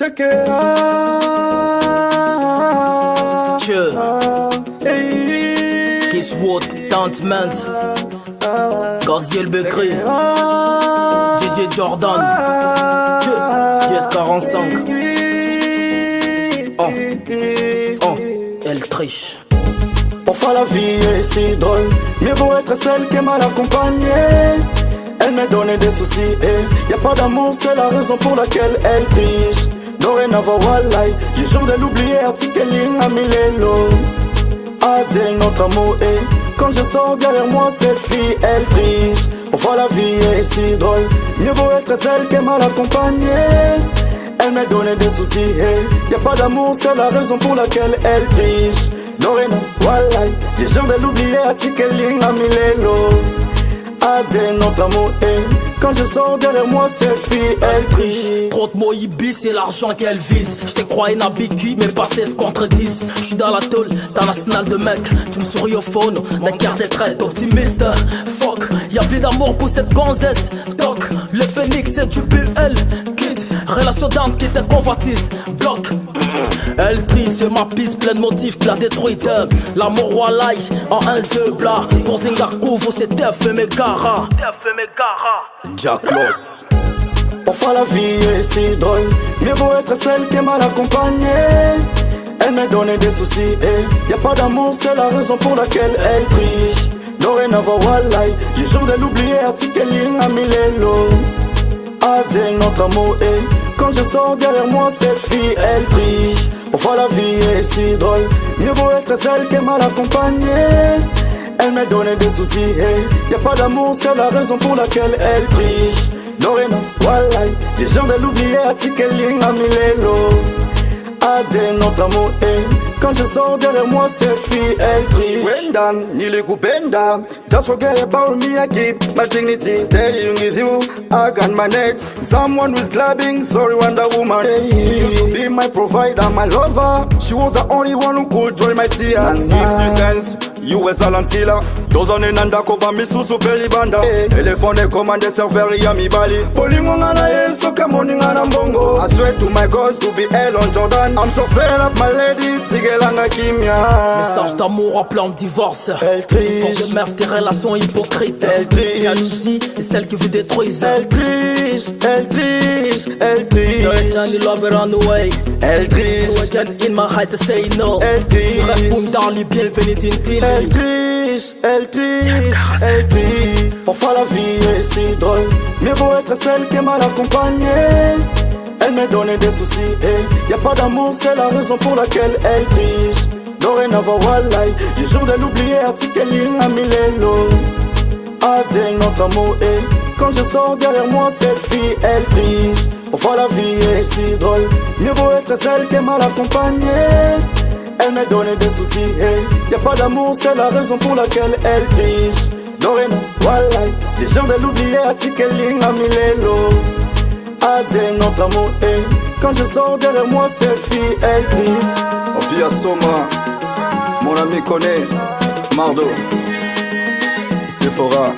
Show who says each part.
Speaker 1: Check it out.
Speaker 2: Chill. Kiss Wood, Tantment, Gaziel Bekri, DJ Jordan, GS45. Oh, elle triche.
Speaker 1: Parfois la vie est si drôle, mieux vaut être celle qui est mal accompagnée. Elle me donne des soucis et y a pas d'amour, c'est la raison pour laquelle elle triche. Dorénavant, wallahi, j'ai jour de l'oublier, article à Milelo. Adieu notre amour et quand je sors derrière moi, cette fille, elle triche. Parfois la vie est si drôle, mieux vaut être celle qui est mal accompagnée. Elle me donne des soucis et y a pas d'amour, c'est la raison pour laquelle elle triche. Dorénavant, wallahi, j'ai jour de l'oublier, article à Milelo. Adieu notre amour et quand je sors derrière moi, cette fille, elle triche.
Speaker 2: Trop de mots ibis, c'est l'argent qu'elle vise. J'te crois inhabitué, mais pas 16 contre 10. J'suis dans la tôle, international de mec. Tu me souris au phone, d'un quart des traits, optimiste. Fuck, y'a plus d'amour pour cette gonzesse. Doc, le phénix c'est du BL. Kid, relation d'armes qui était convoitise. Bloc, elle triche sur ma piste pleine de motifs qui la détruite. L'amour wallahi en un œuf blanc. Pour Zingarkou, vous c'est F Megara.
Speaker 1: Jack Loss. Parfois la vie est si drôle, mieux vaut être celle qui est mal accompagnée. Elle me donne des soucis et y a pas d'amour, c'est la raison pour laquelle elle triche. Dorénavant, wallahi, j'ai jour de l'oublier, article à Milelo. Adieu notre amour et quand je sors derrière moi, cette fille, elle triche. Parfois la vie est si drôle, mieux vaut être celle qui est mal accompagnée. Elle me donne des soucis et y a pas d'amour, c'est la raison pour laquelle elle triche. Dorénavant, wallahi, j'ai jour de l'oublier, article à Milelo. Adieu notre amour et quand je sors derrière moi, cette fille, elle triche. When down, nearly go bend down. Just forget about me, I keep my dignity. Staying with you, I got my net. Someone was clubbing, sorry Wonder Woman. She used to be my provider, my lover. She was the only one who could dry my tears. If this dance, you a silent killer. Dozone nanda koba misusu pelibanda. Telefone commande serveur ya mi bali. Polingo ngana yeso kamoni ngana mbongo. I swear to my God to be Elon Jordan. I'm so fed up my lady, tigelanga kimia.
Speaker 2: Message d'amour en plan de divorce.
Speaker 1: Elle triche.
Speaker 2: Pour de meuf, tes relations hypocrites.
Speaker 1: Elle triche.
Speaker 2: Jalousie et celle qui vous détruisent.
Speaker 1: Elle triche, elle triche, elle triche.
Speaker 2: There is none you love it on the way.
Speaker 1: Elle triche.
Speaker 2: No again in my heart to say no.
Speaker 1: Elle triche.
Speaker 2: Je réponds dans les bienvenus Tintin.
Speaker 1: Elle triche, elle triche, elle triche. Parfois la vie est si drôle, mieux vaut être celle qui est mal accompagnée. Elle me donne des soucis et y a pas d'amour, c'est la raison pour laquelle elle triche. Dorénavant, wallahi, j'ai jour de l'oublier, article à Milelo. Adieu notre amour et quand je sors derrière moi, cette fille, elle triche. Parfois la vie est si drôle, mieux vaut être celle qui est mal accompagnée. Elle me donne des soucis et y a pas d'amour, c'est la raison pour laquelle elle triche. Dorénavant, wallahi, j'ai jour de l'oublier, article à Milelo. Adieu notre amour et quand je sors derrière moi, cette fille, elle crie. Opia Soma, mon ami connaît Mardo, Sephora.